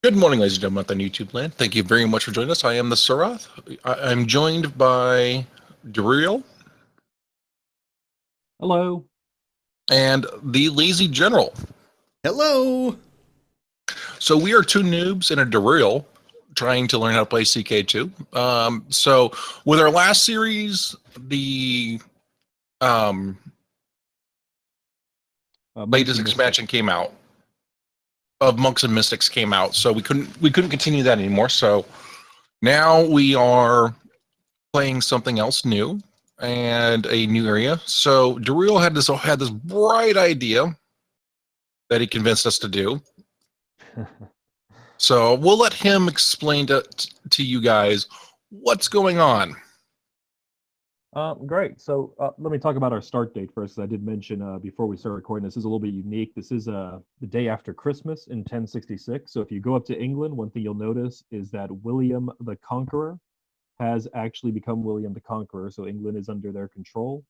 Good morning, ladies and gentlemen, on YouTube land. Thank you very much for joining us. I am TheCiroth. I'm joined by Duruial Hello. and TheLazyGeneral. Hello. So we are two noobs and a Duruial trying to learn how to play CK2. So with our last series, the latest expansion came out of Monks and Mystics came out, so we couldn't continue that anymore. So now we are playing something else new and a new area. So Duruial had this bright idea that he convinced us to do. So we'll let him explain to you guys what's going on. Great. So let me talk about our start date first. I did mention before we start recording, this is a little bit unique. This is the day after Christmas in 1066. So if you go up to England, one thing you'll notice is that William the Conqueror has actually become William the Conqueror. So England is under their control.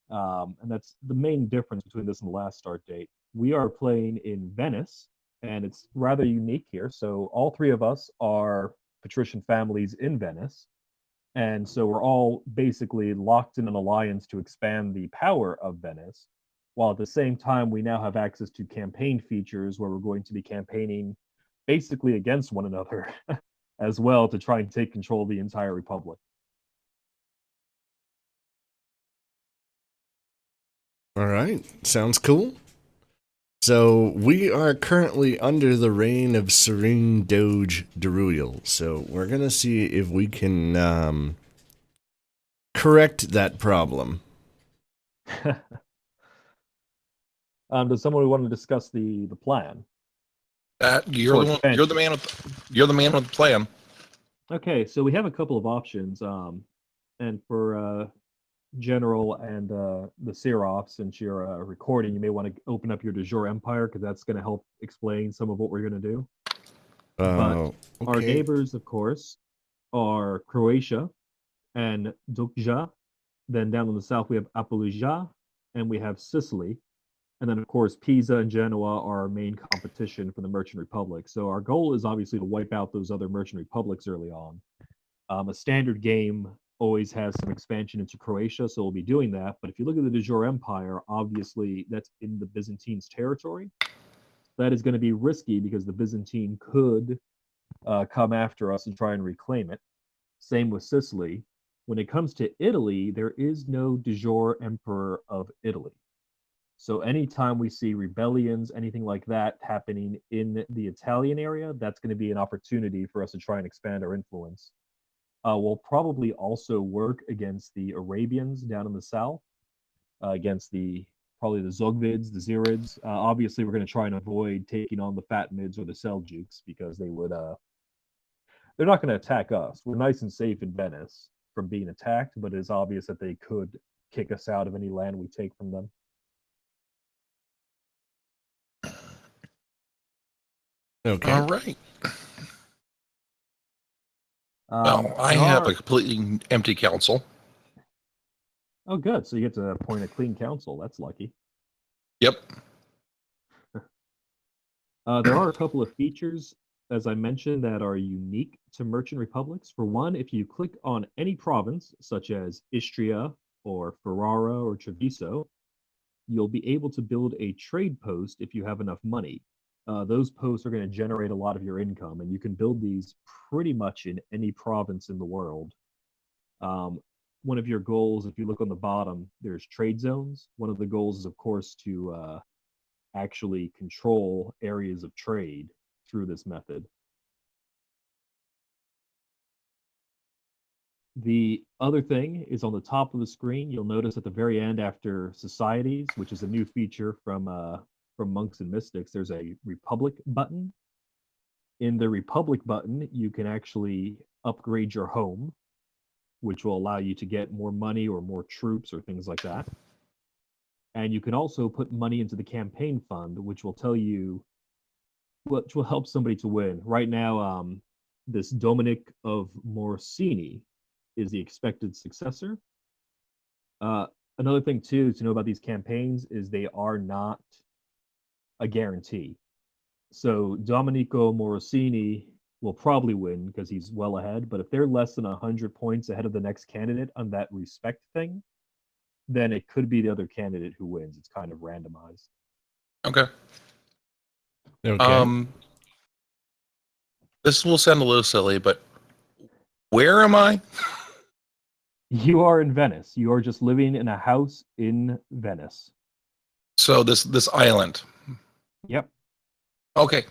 And that's the main difference between this and the last start date. We are playing in Venice, and it's rather unique here. So all three of us are patrician families in Venice. And so we're all basically locked in an alliance to expand the power of Venice, while at the same time, we now have access to campaign features where we're going to be campaigning basically against one another as well to try and take control of the entire Republic. All right. Sounds cool. So we are currently under the reign of Serene Doge Duruial. So we're going to see if we can correct that problem. Does someone want to discuss the plan? You're the man with the plan. Okay, so we have a couple of options. And for General and TheCiroth, since you're recording, you may want to open up your de jure empire because that's going to help explain some of what we're going to do. But Okay. our neighbors, of course, are Croatia and Dukja. Then down in the south, we have Apollonia, and we have Sicily. And then, of course, Pisa and Genoa are our main competition for the Merchant Republic. So our goal is obviously to wipe out those other Merchant Republics early on. A standard game always has some expansion into Croatia, so we'll be doing that. But if you look at the de jure empire, obviously that's in the Byzantines' territory. That is going to be risky because the Byzantine could come after us and try and reclaim it. Same with Sicily. When it comes to Italy, there is no de jure emperor of Italy. So anytime we see rebellions, anything like that happening in the Italian area, that's going to be an opportunity for us to try and expand our influence. We'll probably also work against the Arabians down in the south, against probably the Zogvids, the Zirids. Obviously, we're going to try and avoid taking on the Fatimids or the Seljuks because they're not going to attack us. We're nice and safe in Venice from being attacked, but it's obvious that they could kick us out of any land we take from them. Okay. All right. Well, I have a completely empty council. Oh, good. So you get to appoint a clean council. That's lucky. Yep. There are a couple of features, as I mentioned, that are unique to merchant republics. For one, if you click on any province, such as Istria or Ferrara or Treviso, you'll be able to build a trade post if you have enough money. Those posts are going to generate a lot of your income, and you can build these pretty much in any province in the world. One of your goals, if you look on the bottom, there's trade zones. One of the goals is, of course, to actually control areas of trade through this method. The other thing is on the top of the screen, you'll notice at the very end after societies, which is a new feature from Monks and Mystics, there's a Republic button. In the Republic button, you can actually upgrade your home, which will allow you to get more money or more troops or things like that. And you can also put money into the campaign fund, which will help somebody to win. Right now, this Dominic of Morsini is the expected successor. Another thing too to know about these campaigns is they are not a guarantee. So Domenico Morosini will probably win because he's well ahead. But if they're less than 100 points ahead of the next candidate on that respect thing, then it could be the other candidate who wins. It's kind of randomized. Okay. Okay. This will sound a little silly, but where am I? You are in Venice. You are just living in a house in Venice. So this island. Yep. Okay.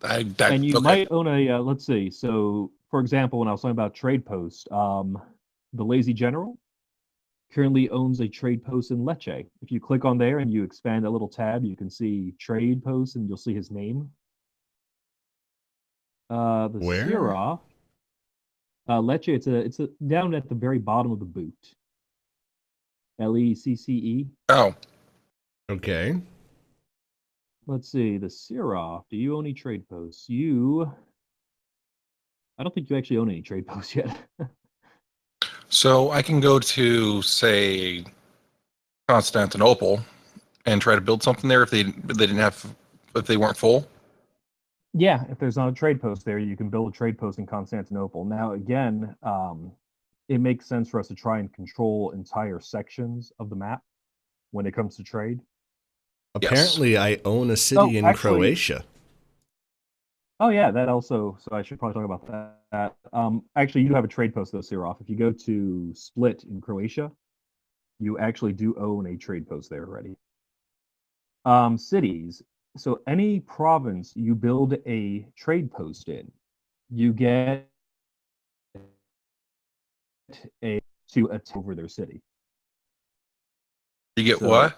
And you Okay. might own a, let's see. So, for example, when I was talking about trade post, the Lazy General currently owns a trade post in Lecce. If you click on there and you expand a little tab, you can see trade post and you'll see his name. The Where? TheCiroth, Lecce, it's a down at the very bottom of the boot. LECCE. Oh. Okay. Let's see, the TheCiroth. Do you own any trade posts? I don't think you actually own any trade posts yet. So I can go to, say, Constantinople and try to build something there if they weren't full. Yeah, if there's not a trade post there, you can build a trade post in Constantinople. Now, again, it makes sense for us to try and control entire sections of the map when it comes to trade. Apparently, Yes. I own a city in Croatia. Oh yeah, that also. So I should probably talk about that. Actually, you do have a trade post though, TheCiroth. If you go to Split in Croatia, you actually do own a trade post there already. Cities. So any province you build a trade post in, you get to attack over their city. You get So what?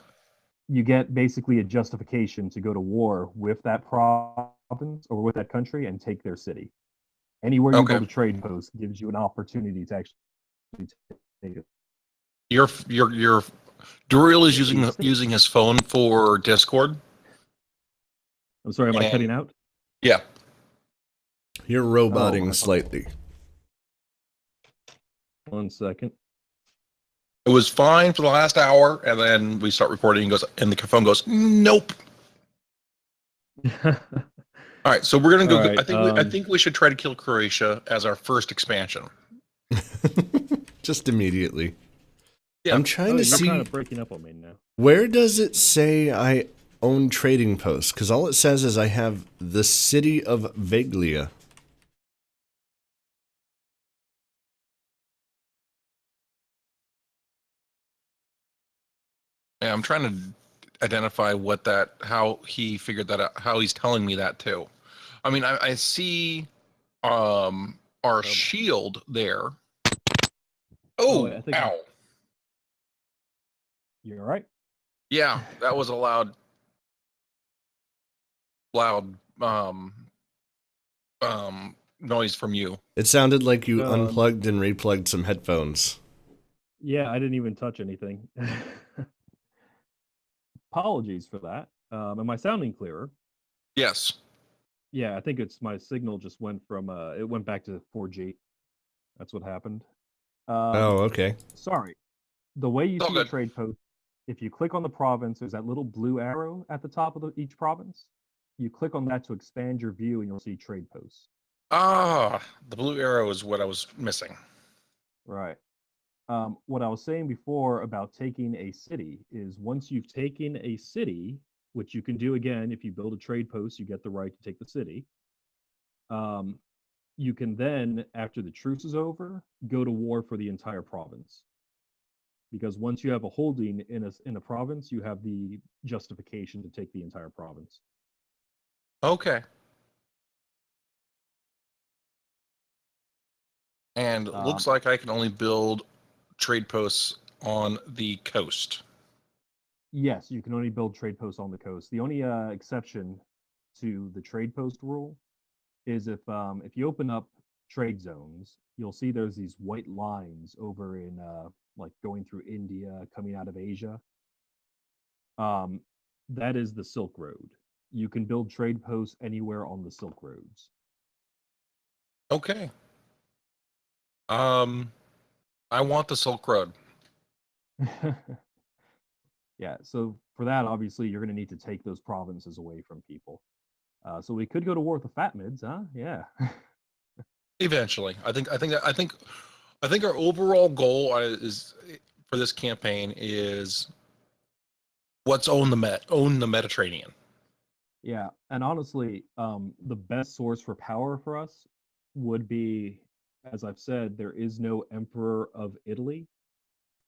you get basically a justification to go to war with that province or with that country and take their city. Anywhere you build a trade post gives you an opportunity to actually take it. Your Duruial is using his phone for Discord. I'm sorry, am I cutting out? Yeah. You're roboting slightly. 1 second. It was fine for the last hour, and then we start recording, and the phone goes, nope. All right, so we're gonna go. Right, I think we should try to kill Croatia as our first expansion. Just immediately. Yeah. I'm trying to see. You're kind of breaking up on me now. Where does it say I own trading posts? Because all it says is I have the city of Veglia. Yeah, I'm trying to identify how he figured that out, how he's telling me that too. I mean, I see our shield there. Oh, ow. You're right. Yeah, that was a loud noise from you. It sounded like you unplugged and replugged some headphones. Yeah, I didn't even touch anything. Apologies for that. Am I sounding clearer? Yes. Yeah, I think it's my signal just went from it went back to 4G. That's what happened. Oh, okay. Sorry. The way you see the trade post, if you click on the province, there's that little blue arrow at the top of each province. You click on that to expand your view, and you'll see trade posts. Ah, the blue arrow is what I was missing. Right. What I was saying before about taking a city is once you've taken a city, which you can do again if you build a trade post, you get the right to take the city. You can then, after the truce is over, go to war for the entire province. Because once you have a holding in a province, you have the justification to take the entire province. Okay. And it looks like I can only build trade posts on the coast. Yes, you can only build trade posts on the coast. The only exception to the trade post rule is if you open up trade zones, you'll see there's these white lines over in like going through India, coming out of Asia. That is the Silk Road. You can build trade posts anywhere on the Silk Roads. Okay. I want the Silk Road. Yeah, so for that, obviously, you're going to need to take those provinces away from people. So we could go to war with the fat mids, huh? Yeah. Eventually, I think our overall goal is for this campaign is let's own the Mediterranean. Yeah, and honestly, the best source for power for us would be, as I've said, there is no emperor of Italy,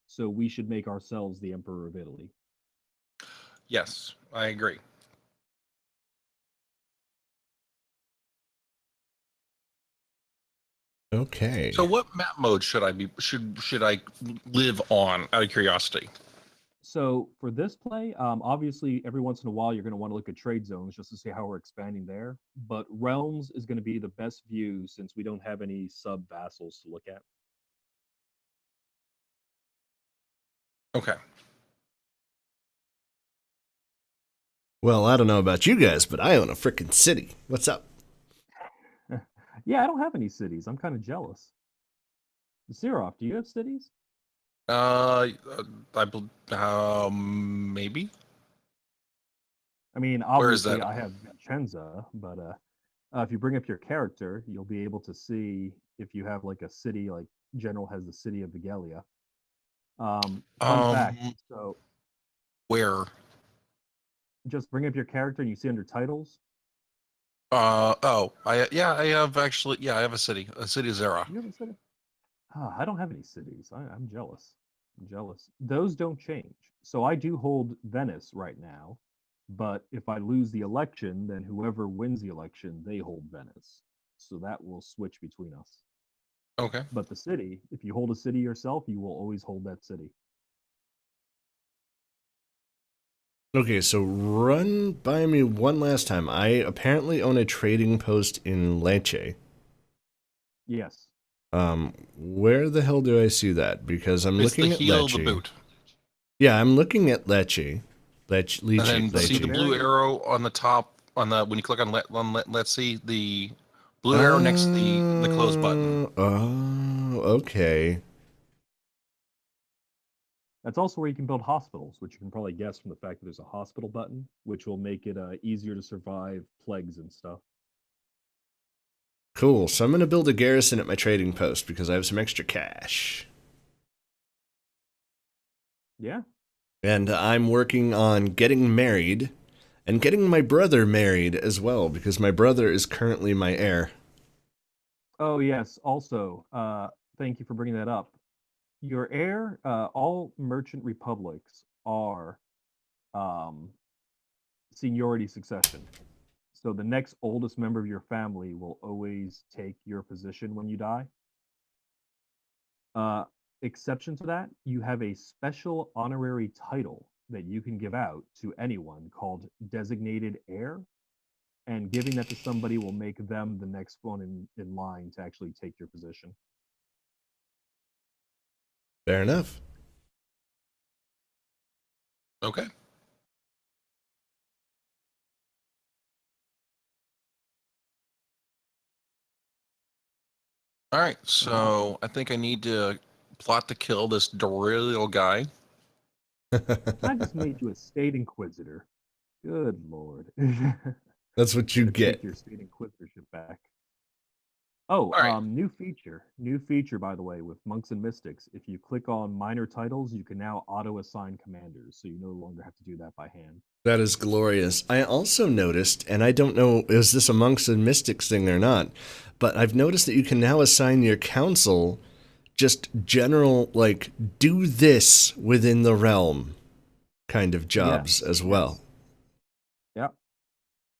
so we should make ourselves the emperor of Italy. Yes, I agree. Okay. So what map mode should I live on, out of curiosity? So for this play, obviously every once in a while you're going to want to look at trade zones just to see how we're expanding there. But realms is going to be the best view since we don't have any sub vassals to look at. Okay. Well, I don't know about you guys, but I own a freaking city. What's up? Yeah, I don't have any cities. I'm kind of jealous. TheCiroth, do you have cities? Maybe. I mean, Where is obviously that? I have Vincenza, but if you bring up your character, you'll be able to see if you have like a city, like General has the city of Vigalia. Fun fact, so Where? just bring up your character and you see under titles. I have a city of Zara. You have a city? I don't have any cities. I'm jealous. I'm jealous. Those don't change. So I do hold Venice right now, but if I lose the election, then whoever wins the election, they hold Venice. So that will switch between us. Okay. But the city, if you hold a city yourself, you will always hold that city. Okay, so run by me one last time. I apparently own a trading post in Lecce. Yes. Where the hell do I see that? Because I'm It's looking the at heel Lecce. of the boot. Yeah, I'm looking at Lecce. And then see the Lecce. blue arrow on the top when you click on let's see the blue arrow next to the close button. Oh, okay. That's also where you can build hospitals, which you can probably guess from the fact that there's a hospital button, which will make it easier to survive plagues and stuff. Cool. So I'm going to build a garrison at my trading post because I have some extra cash. Yeah. And I'm working on getting married and getting my brother married as well because my brother is currently my heir. Oh, yes. Also, thank you for bringing that up. Your heir, all merchant republics are seniority succession. So the next oldest member of your family will always take your position when you die. Exception to that, you have a special honorary title that you can give out to anyone called designated heir. And giving that to somebody will make them the next one in line to actually take your position. Fair enough. Okay. All right. So I think I need to plot to kill this Duruial guy. I just made you a state inquisitor. Good lord. That's what you get. Take your state inquisitorship back. Oh, right. new feature. New feature, by the way, with Monks and Mystics. If you click on minor titles, you can now auto-assign commanders, so you no longer have to do that by hand. That is glorious. I also noticed, and I don't know, is this a Monks and Mystics thing or not, but I've noticed that you can now assign your council just general, like, do this within the realm kind of jobs as well. Yeah.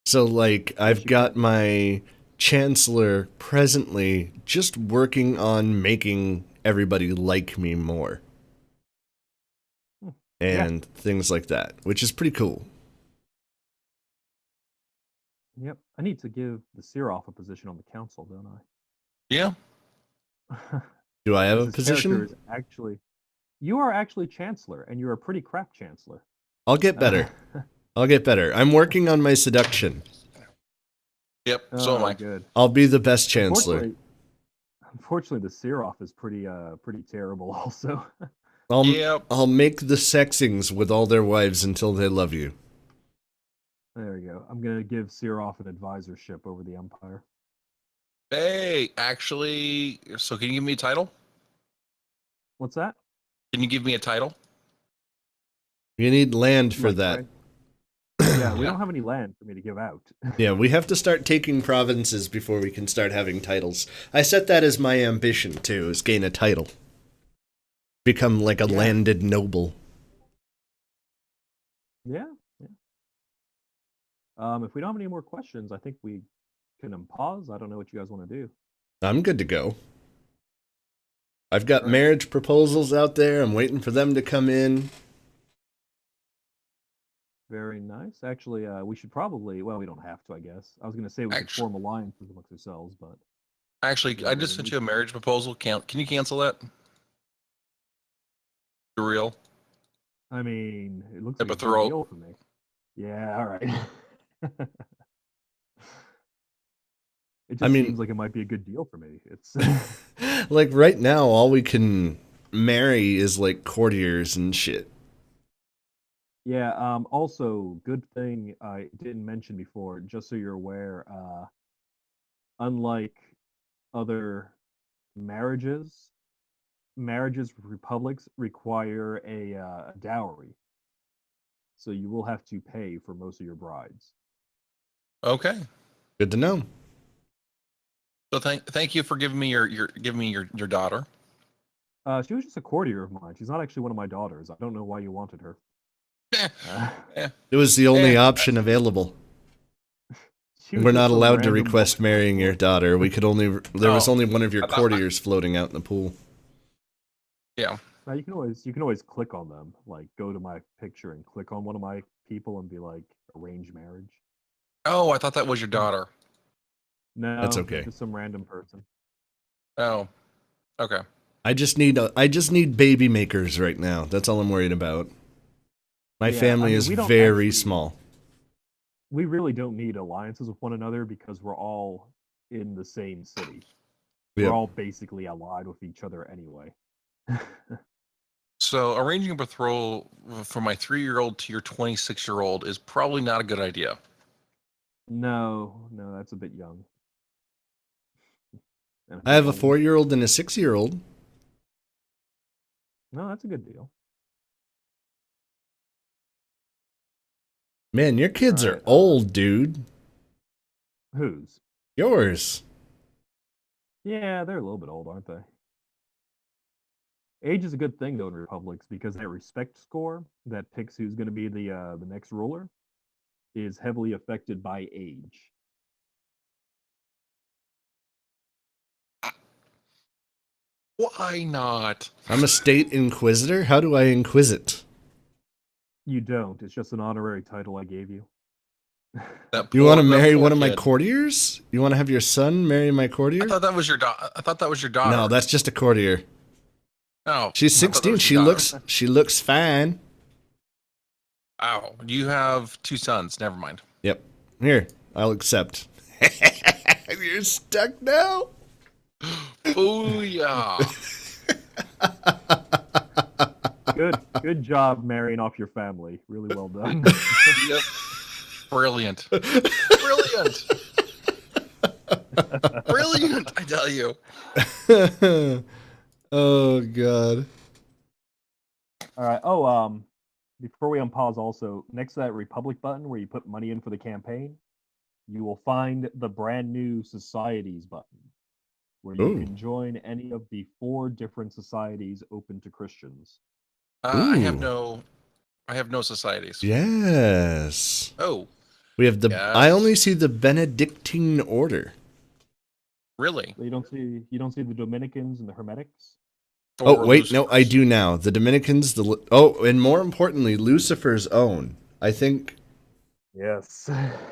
So, like, I've got my chancellor presently just working on making everybody like me more. And things like that, which is pretty cool. Yep. I need to give TheCiroth a position on the council, don't I? Yeah. Do I have a This position? character is actually, you are actually chancellor, and you're a pretty crap chancellor. I'll get better. I'll get better. I'm working on my seduction. Yep. So am I. Good. I'll be the best chancellor. Unfortunately, TheCiroth is pretty terrible. Also. I'll make the sexings with all their wives until they love you. There we go. I'm gonna give TheCiroth an advisorship over the Empire. Hey, actually, so can you give me a title? What's that? Can you give me a title? You need land for Like, that. right? Yeah, we Yeah. don't have any land for me to give out. Yeah, we have to start taking provinces before we can start having titles. I set that as my ambition too, is gain a title. Become like a Yeah. landed noble. Yeah. If we don't have any more questions, I think we can pause. I don't know what you guys want to do. I'm good to go. I've got Alright. marriage proposals out there. I'm waiting for them to come in. Very nice. Actually, we should probably. Well, we don't have to, I guess. I was going to say we could Actu- form alliances amongst ourselves, but Actually, I just sent you a marriage proposal. Can you cancel that? Duruial? I mean, it looks Yeah, like but a they're good all- deal for me. Yeah. All right. It just mean- seems like it might be a good deal for me. It's Like right now, all we can marry is like courtiers and shit. yeah. Also, good thing I didn't mention before, just so you're aware. Unlike other marriages, marriages with republics require a dowry, so you will have to pay for most of your brides. Okay. Good to know. So thank you for giving me your daughter. She was just a courtier of mine. She's not actually one of my daughters. I don't know why you wanted her. It was the only Yeah. option available. She was We're just not some allowed to random request woman. marrying your daughter. We could only there was Oh. only one of your I thought- courtiers floating out in the pool. Yeah. Now you can always click on them. Like go to my picture and click on one of my people and be like arrange marriage. Oh, I thought that was your daughter. No, That's okay. Just some random person. Oh. Okay. I just need baby makers right now. That's all I'm worried about. My Yeah, family I mean, is we don't very actually- small. We really don't need alliances with one another because we're all in the same city. Yep. We're all basically allied with each other anyway. So arranging a betrothal for my 3-year-old to your 26-year-old is probably not a good idea. No, that's a bit young. And I have a old. 4-year-old and a 6-year-old. No, that's a good deal. Man, your kids are Alright, old, dude. Whose? Yours. Yeah, they're a little bit old, aren't they? Age is a good thing though in republics because that respect score that picks who's going to be the next ruler is heavily affected by age. Why not? I'm a state inquisitor. How do I inquisit? You don't. It's just an honorary title I gave you. That You want to poor- that marry poor one of my kid. courtiers? You want to have your son marry my courtier? I thought that was your daughter. I thought that was your daughter. No, that's just a courtier. Oh, She's I thought that 16. was She your daughter. looks fine. Oh, you have 2 sons. Never mind. Yep. Here, I'll accept. You're stuck now. Booyah. Good job marrying off your family. Really well done. Yep. Brilliant. Brilliant. Brilliant, I tell you. Oh god. All right. Oh, before we unpause, also next to that Republic button where you put money in for the campaign, you will find the brand new societies button, where you Ooh. can join any of the 4 different societies open to Christians. I Ooh. have no societies. Yes. Oh, We have the Yes. I only see the Benedictine order. really? So you don't see the Dominicans and the Hermetics. Oh, Or wait, no, I Lucifers. do now. The Dominicans, and more importantly, Lucifer's own. I think Yes.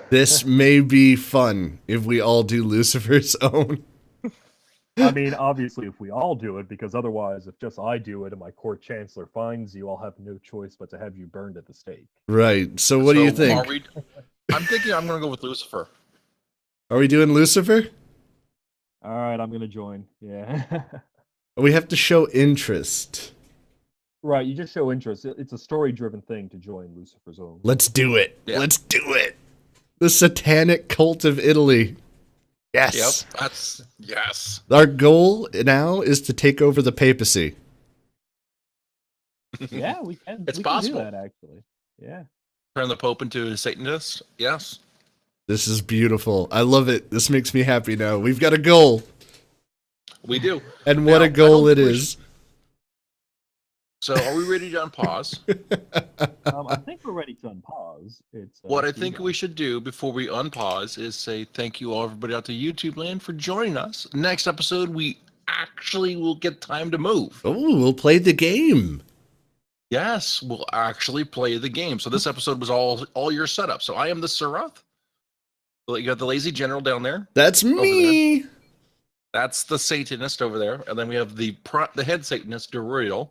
this may be fun if we all do Lucifer's own. I mean, obviously, if we all do it, because otherwise, if just I do it and my court chancellor finds you, I'll have no choice but to have you burned at the stake. Right. So what do you think? I'm thinking I'm going to go with Lucifer. Are we doing Lucifer? All right, I'm gonna join. Yeah. We have to show interest. Right, you just show interest. It's a story-driven thing to join Lucifer's own. Let's do it. Yeah. Let's do it. The satanic cult of Italy. Yes. Yep. That's yes. Our goal now is to take over the papacy. Yeah, we can. It's we possible. Can do that, actually. Yeah. Turn the Pope into a Satanist. Yes. This is beautiful. I love it. This makes me happy now. We've got a goal. We do. And what Now, a goal I it don't think we is. So, are we ready to unpause? I think we're ready to unpause. It's What I up to you think guys. we should do before we unpause is say thank you all, everybody out to YouTube land, for joining us. Next episode, we actually will get time to move. Oh, we'll play the game. Yes, we'll actually play the game. So this episode was all your setup. So I am the TheCiroth. You got the TheLazyGeneral down there. That's me. That's the Satanist over there, and then we have the head Satanist, Duruial.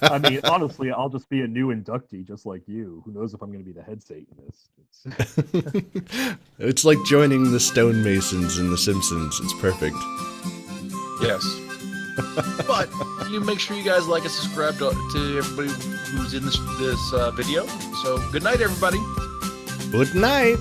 I mean, honestly, I'll just be a new inductee, just like you. Who knows if I'm going to be the head Satanist? It's like joining the stonemasons in The Simpsons. It's perfect. Yes. But you make sure you guys like and subscribe to everybody who's in this video. So good night, everybody. Good night.